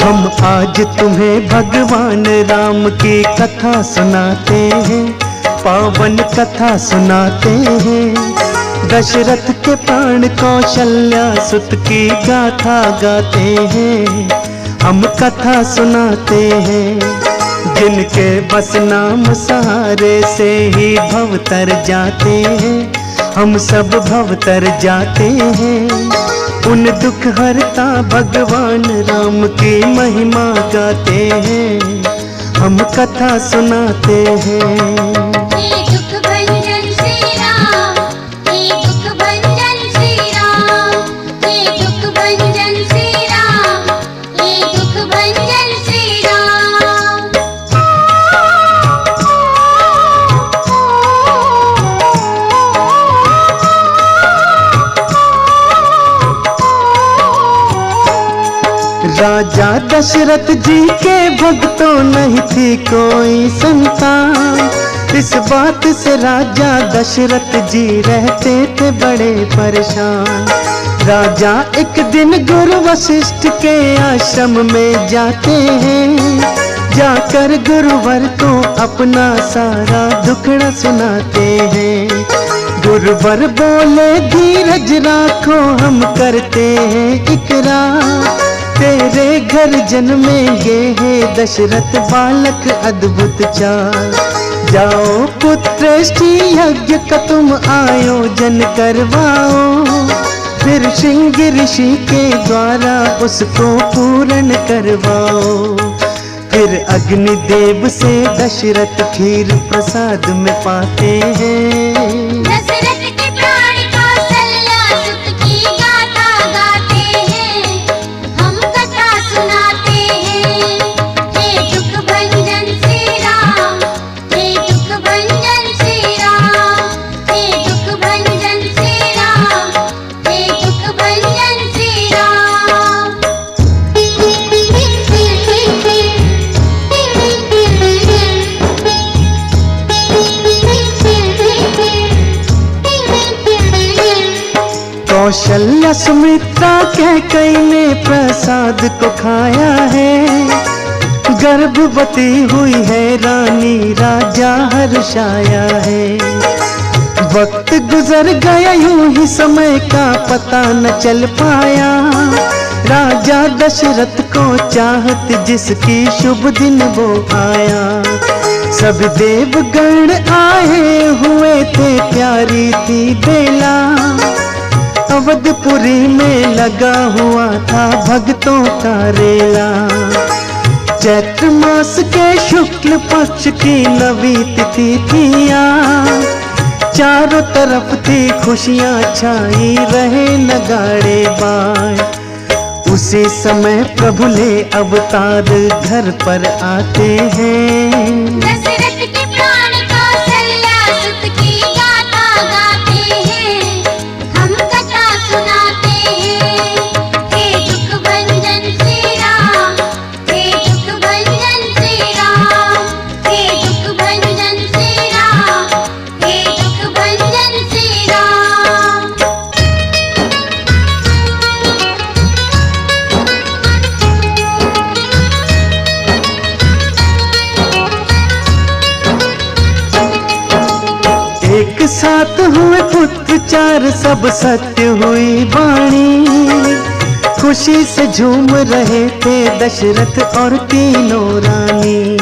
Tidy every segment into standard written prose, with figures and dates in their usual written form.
हम आज तुम्हें भगवान राम की कथा सुनाते हैं, पावन कथा सुनाते हैं। दशरथ के प्राण कौशल्या सुत की गाथा गाते हैं, हम कथा सुनाते हैं। जिनके बस नाम सहारे से ही भव तर जाते हैं, हम सब भव तर जाते हैं। उन दुख हरता भगवान राम की महिमा गाते हैं, हम कथा सुनाते हैं। राजा दशरथ जी के भक्तों नहीं थी कोई संतान, इस बात से राजा दशरथ जी रहते थे बड़े परेशान। राजा एक दिन गुरु वशिष्ठ के आश्रम में जाते हैं, जाकर गुरुवर को अपना सारा दुखड़ा सुनाते हैं। गुरुवर बोले धीरज राखो, हम करते हैं इकरार, तेरे घर जन्मेंगे हैं दशरथ बालक अद्भुत चार। जाओ पुत्रेष्टि यज्ञ का तुम आयोजन करवाओ, फिर सिंह ऋषि के द्वारा उसको पूर्ण करवाओ। फिर अग्निदेव से दशरथ खीर प्रसाद में पाते हैं। कौशल्या सुमित्रा कैकेयी ने प्रसाद को खाया है, गर्भवती हुई है रानी राजा हर्षाया है। वक्त गुजर गया यूं ही समय का पता न चल पाया, राजा दशरथ को चाहत जिसकी शुभ दिन वो आया। सब देवगण आए हुए थे, प्यारी थी बेला, अवधपुरी में लगा हुआ था भक्तों का रेला। चैत्र मास के शुक्ल पक्ष की नवी तिथि थी आज, चारों तरफ थी खुशियां छाई रहे नगाड़े बाज। उसी समय प्रभु ले अवतार घर पर आते हैं। दशरथ के प्राण कौशल्या सुत की गाथा गाते हैं, हम कथा सुनाते हैं। हे दुख भंजन श्री राम, हे दुख भंजन श्री राम, हे दुख भंजन श्री राम, हे दुख भंजन श्री राम। एक साथ हुए पुत्र चार, सब सत्य हुई वाणी, खुशी से झूम रहे थे दशरथ और तीनों रानी।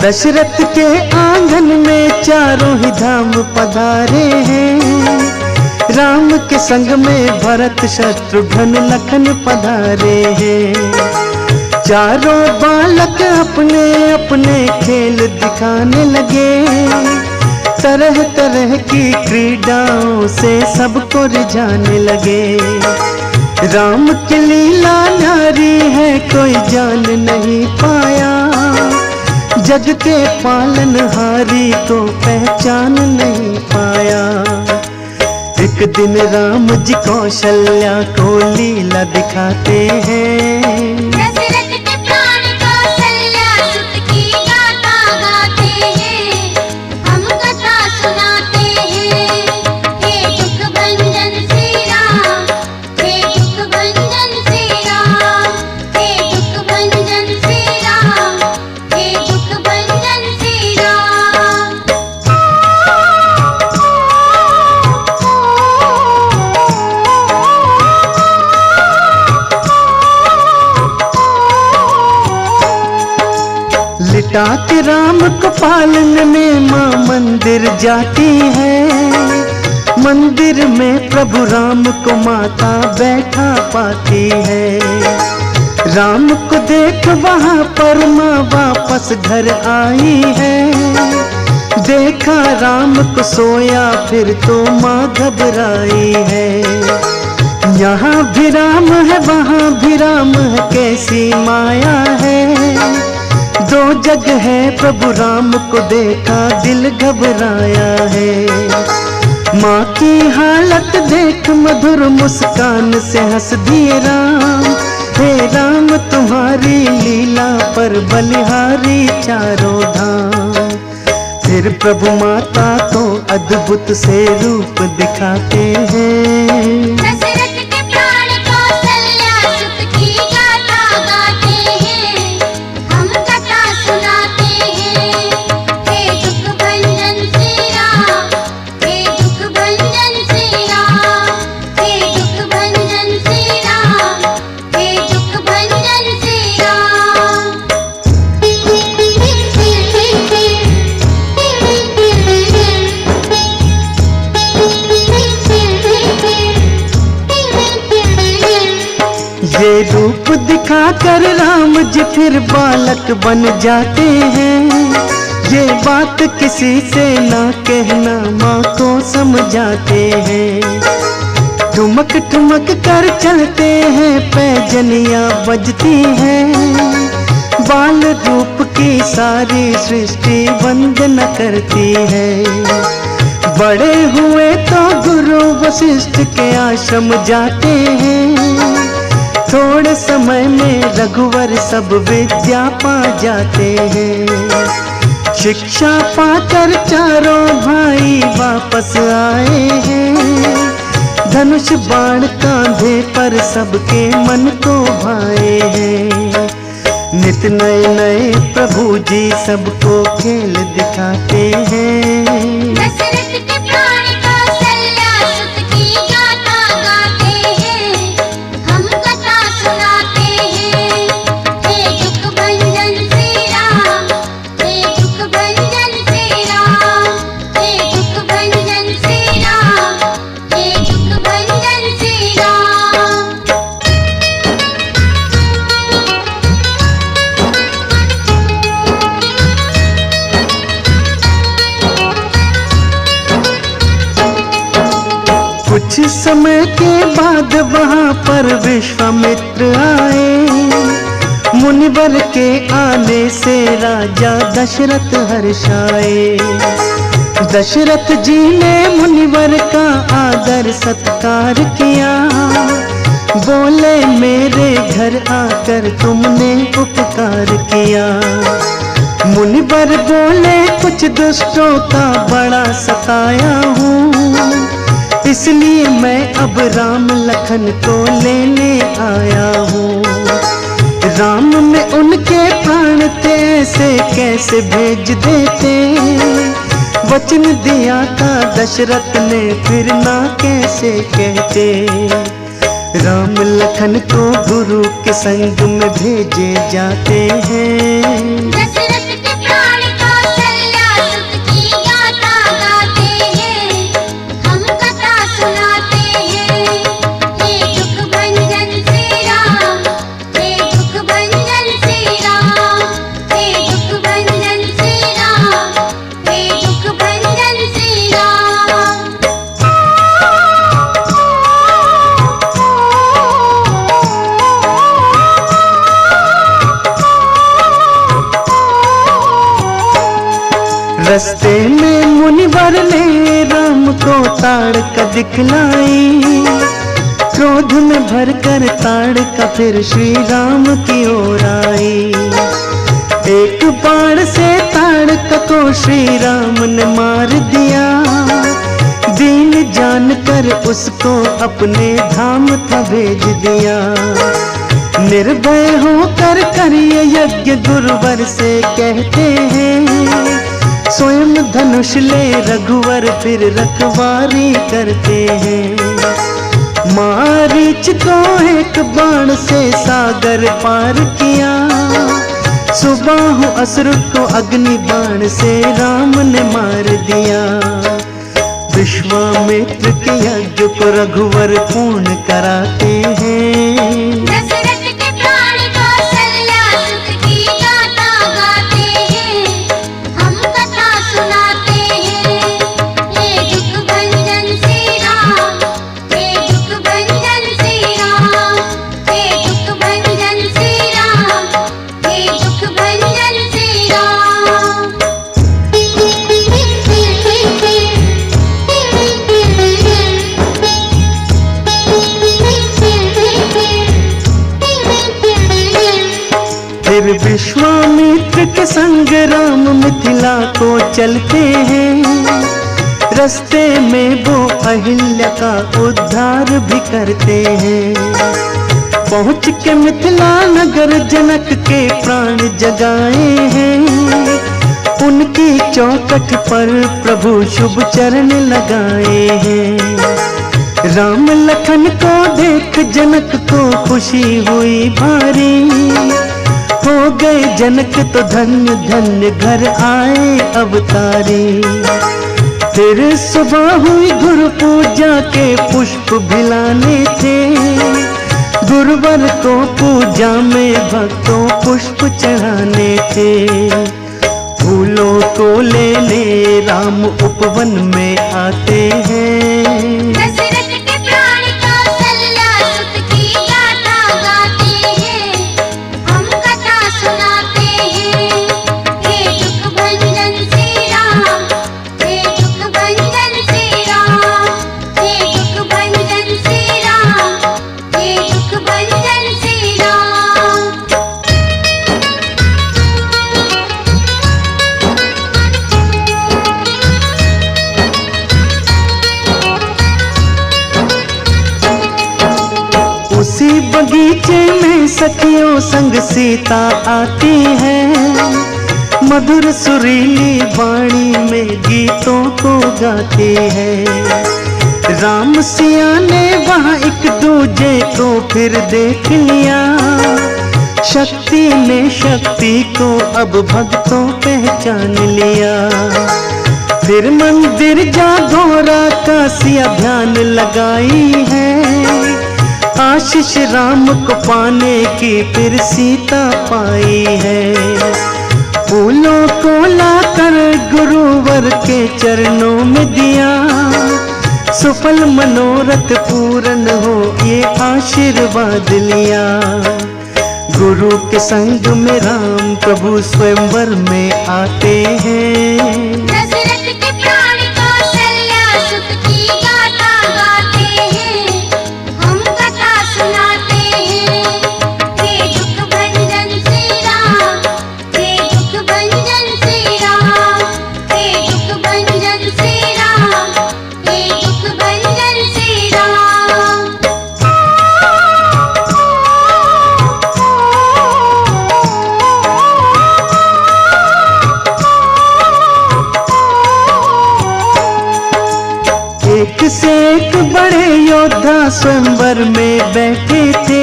दशरथ के आंगन में चारों ही धाम पधारे हैं, राम के संग में भरत शत्रुघ्न लखन पधारे हैं। चारों बालक अपने अपने खेल दिखाने लगे, तरह तरह की क्रीडाओं से सबको रिझाने लगे। राम की लीला नारी है कोई जान नहीं पाया, जग के पालनहारी को पहचान नहीं पाया। एक दिन राम जी कौशल्या को लीला दिखाते हैं। दशरथ के प्राण कौशल्या सुत की गाथा गाते हैं, हम कथा सुनाते हैं। हे दुख भंजन श्री राम, हे दुख भंजन श्री राम, हे दुख सीता के राम को पालने में माँ मंदिर जाती है। मंदिर में प्रभु राम को माता बैठा पाती है। राम को देख वहाँ पर माँ वापस घर आई है। देखा राम को सोया फिर तो माँ घबराई है। यहाँ भी राम है वहाँ भी राम है, कैसी माया है। दो जगह है प्रभु राम को देखा दिल घबराया है। माँ की हालत देख मधुर मुस्कान से हंस दिए राम। हे राम तुम्हारी लीला पर बलिहारी चारों धाम। फिर प्रभु माता को अद्भुत से रूप दिखाते हैं। दशरथ के प्राण कौशल्या सुत की गाथा गाते हैं, हम कथा सुनाते हैं। हे दुख भंजन श्री राम, हे दुख भंजन श्री राम, हे दुख भंजन श्री राम, हे दुख भंजन श्री राम। ये रूप दिखाकर राम जी फिर बालक बन जाते हैं। ये बात किसी से ना कहना माँ को समझाते हैं। ठुमक ठुमक कर चलते हैं, पैजनियाँ बजती हैं। बाल रूप की सारी सृष्टि वंदना करती है। बड़े हुए तो गुरु वशिष्ठ के आश्रम जाते हैं। थोड़े समय में रघुवर सब विद्या पा जाते हैं। शिक्षा पाकर चारों भाई वापस आए हैं। धनुष बाण कांधे पर सबके मन को भाए हैं। नित नए नए प्रभु जी सबको खेल दिखाते हैं। दशरथ के प्राण कौशल्या सुत की गाथा गाते हैं, हम कथा सुनाते हैं। हे दुख भंजन श्री राम, हे दुख भंजन श्री राम, हे दुख भंजन श्री राम, हे दुख भंजन श्री राम। कुछ समय के बाद वहाँ पर विश्वामित्र आए। मुनिवर के आने से राजा दशरथ हर्षाए। दशरथ जी ने मुनिवर का आदर सत्कार किया। बोले मेरे घर आकर तुमने उपकार किया। मुनिवर बोले कुछ दुष्टों का बड़ा सताया हूँ, इसलिए मैं अब राम लखन को लेने आया हूँ। राम में उनके प्राण थे, ऐसे कैसे भेज देते। वचन दिया था दशरथ ने फिर ना कैसे कहते। राम लखन को गुरु के संग में भेजे जाते हैं। दशरथ के प्राण कौशल्या सुत की गाथा गाते हैं, हम कथा सुनाते हैं। हे दुख भंजन श्री राम, हे दुख भंजन श्री राम, हे दुख भंजन श्री राम, हे दुख भंजन श्री राम। रस्ते में मुनिवर ने राम को ताड़ का दिखलाई। क्रोध में भरकर ताड़ का फिर श्री राम की ओर आई। एक बाण से ताड़ का को श्री राम ने मार दिया। दीन जानकर उसको अपने धाम था भेज दिया। निर्भय होकर करिए यज्ञ गुरुवर से कहते हैं। स्वयं धनुष ले रघुवर फिर रखवारी करते हैं। मारीच को एक बाण से सागर पार किया। सुबाहु असुर को अग्नि बाण से राम ने मार दिया। विश्वामित्र के यज्ञ को रघुवर पूर्ण कराते हैं। दशरथ के प्राण कौशल्या सुत की गाथा गाते हैं, हम कथा सुनाते हैं। हे दुख भंजन श्री राम, हे दुख भंजन श्री राम, हे दुख भंजन श्री राम, हे दुख भंजन श्री राम। फिर विश्वामित्र के संग राम मिथिला को चलते हैं। रास्ते में वो अहिल्या का उद्धार भी करते हैं। पहुँच के मिथिला नगर जनक के प्राण जगाए हैं। उनकी चौखट पर प्रभु शुभ चरण लगाए हैं। राम लखन को देख जनक को खुशी हुई भारी। हो गए जनक तो धन्य धन्य घर आए अवतारी। फिर सुबह हुई गुरु पूजा के पुष्प भिलाने थे। गुरुवर को पूजा में भक्तों पुष्प चढ़ाने थे। फूलों को लेने राम उपवन में आते हैं। दशरथ के प्राण कौशल्या सुत की गाथा गाते हैं, हम कथा सुनाते हैं। हे दुख भंजन श्री राम, हे दुख भंजन श्री राम, हे दुख भंजन श्री राम, हे दुख भंजन श्री राम। उसी बगीचे में सखियों संग सीता आती है। मधुर सुरीली वाणी में गीतों को गाती है। राम सिया ने वहाँ एक दूजे को फिर देख लिया। शक्ति ने शक्ति को अब भक्तों पहचान लिया। फिर मंदिर जागोरा का सिया ध्यान लगाई है। आशीष राम को पाने की फिर सीता पाई है। फूलों को लाकर गुरुवर के चरणों में दिया। सफल मनोरथ पूर्ण हो ये आशीर्वाद लिया। गुरु के संग में राम प्रभु स्वयंवर में आते हैं। दशरथ के प्राण कौशल्या सुत की गाथा गाते हैं, हम कथा सुनाते हैं। हे दुख भंजन श्री राम, हे दुख भंजन श्री राम, हे दुख भंजन श्री राम, हे दुख भंजन श्री राम। एक से एक बड़े योद्धा स्वयंवर में बैठे थे।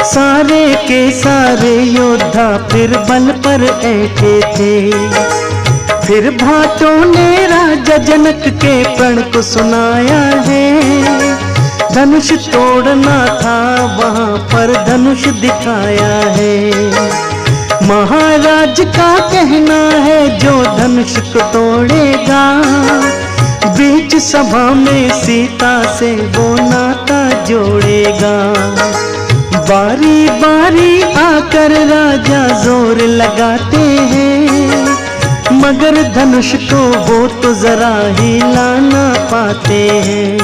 सारे के सारे योद्धा फिर बल पर ऐठे थे। फिर भाटों ने राजा जनक के प्रण को सुनाया है। धनुष तोड़ना था वहाँ पर धनुष दिखाया है। महाराज का कहना है जो धनुष को तोड़ेगा, बीच सभा में सीता से वो नाता जोड़ेगा। बारी बारी आकर राजा जोर लगाते हैं, मगर धनुष को वो तो जरा ही लाना पाते हैं।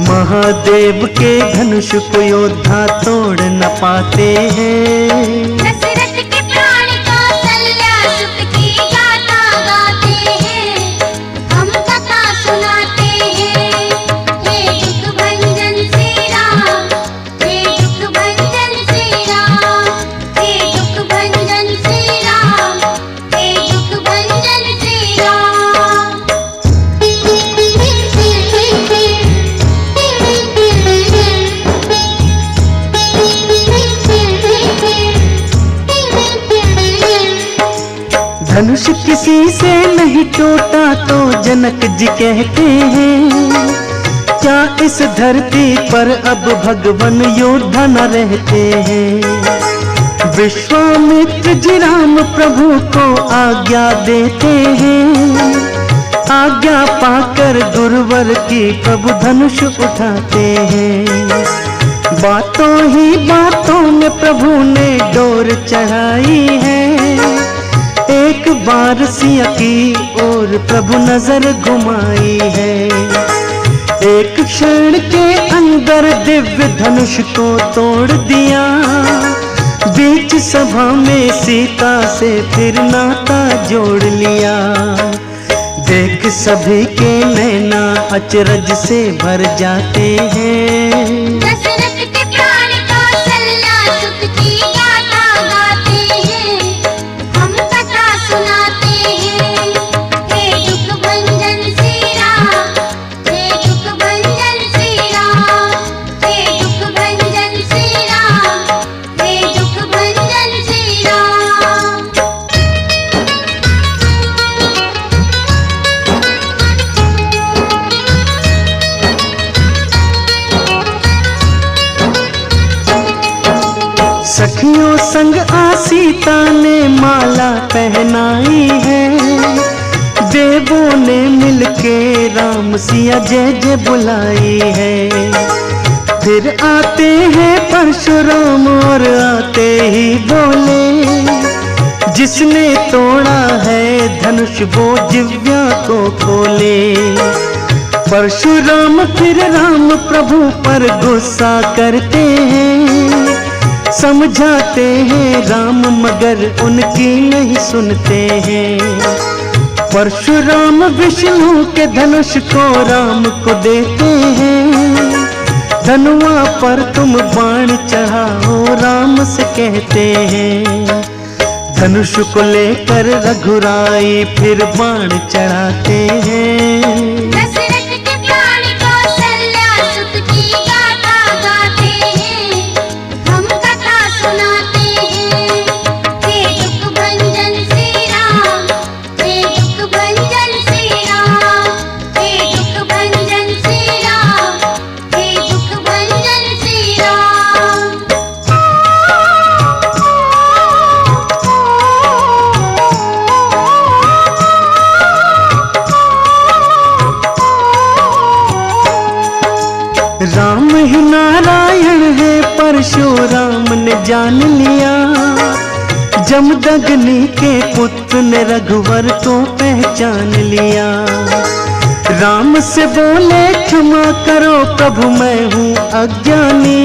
महादेव के धनुष को योद्धा तोड़ न पाते हैं। दशरथ के प्राण कौशल्या सुत की गाथा गाते हैं, हम कथा सुनाते हैं। हे दुख भंजन श्री राम, हे दुख भंजन श्री राम, हे दुख भंजन श्री राम, हे दुख भंजन श्री राम। धनुष किसी से नहीं टूटा तो जनक जी कहते हैं, क्या इस धरती पर अब भगवान योद्धा न रहते हैं। विश्वामित्र जी राम प्रभु को आज्ञा देते हैं, आज्ञा पाकर गुरुवर की प्रभु धनुष उठाते हैं। बातों ही बातों में प्रभु ने डोर चढ़ाई है, एक बार सिया की ओर प्रभु नजर घुमाई है। एक क्षण के अंदर दिव्य धनुष को तोड़ दिया, बीच सभा में सीता से फिर नाता जोड़ लिया। देख सभी के नैना अचरज से भर जाते हैं। दशरथ के प्राण कौशल्या सुत की गाथा गाते हैं, हम कथा सुनाते हैं। हे दुख भंजन श्री राम, हे दुख भंजन श्री राम, हे दुख भंजन श्री राम, हे दुख भंजन श्री राम। सखियों संग सीता ने माला पहनाई है, देवों ने मिलके राम सिया जय जय बुलाई है। फिर आते हैं परशुराम और आते ही बोले, जिसने तोड़ा है धनुष वो जिव्या को खोले। परशुराम फिर राम प्रभु पर गुस्सा करते हैं, समझाते हैं राम मगर उनकी नहीं सुनते हैं। परशुराम विष्णु के धनुष को राम को देते हैं, धनुआ पर तुम बाण चढ़ाओ राम से कहते हैं। धनुष को लेकर रघुराई फिर बाण चढ़ाते हैं। दशरथ के प्राण कौशल्या सुत की गाथा गाते हैं, हम कथा सुनाते हैं। हे दुख भंजन श्री राम, हे दुख भंजन श्री राम, हे दुख भंजन श्री राम, हे दुख भंजन श्री राम। राम ही नारायण है परशुराम ने जान लिया, जमदग्नि के पुत्र ने रघुवर को पहचान लिया। राम से बोले क्षमा करो प्रभु मैं हूँ अज्ञानी,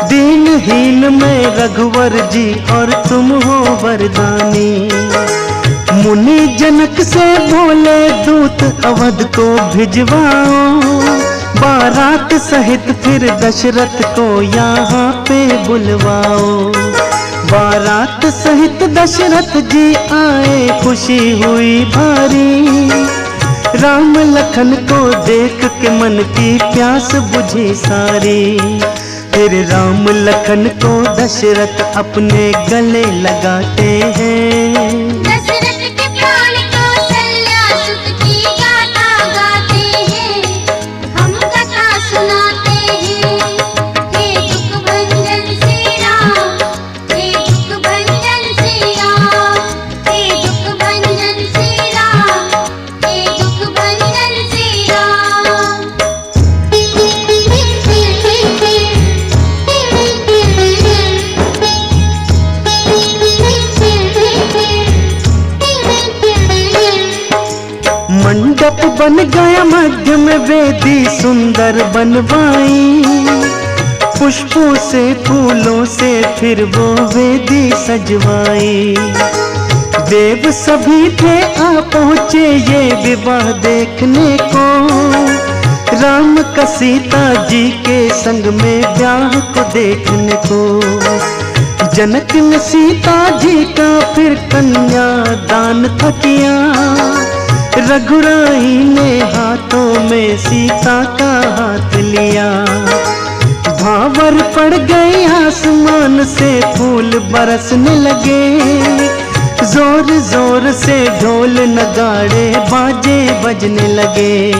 दीनहीन मैं रघुवर जी और तुम हो वरदानी। मुनि जनक से बोले दूत अवध को भिजवाओ, बारात सहित फिर दशरथ को यहाँ पे बुलवाओ। बारात सहित दशरथ जी आए खुशी हुई भारी, राम लखन को देख के मन की प्यास बुझी सारी। फिर राम लखन को दशरथ अपने गले लगाते हैं। दशरथ के प्राण कौशल्या सुत की गाथा गाते हैं, हम कथा सुनाते हैं। हे दुख भंजन श्री राम, हे दुख भंजन श्री राम, हे दुख भंजन श्री राम, हे दुख भंजन श्री राम। मंडप बन गया मध्य में वेदी सुंदर बनवाई, पुष्पों से फूलों से फिर वो वेदी सजवाई। देव सभी थे आ पहुँचे ये विवाह देखने को, राम का सीता जी के संग में ब्याह को देखने को। जनक ने सीता जी का फिर कन्या दान था किया, रघुराई ने हाथों में सीता का हाथ लिया। भावर पड़ गए आसमान से फूल बरसने लगे, जोर जोर से ढोल नगाड़े बाजे बजने लगे।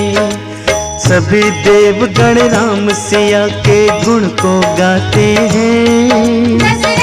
सभी देवगण राम सिया के गुण को गाते हैं।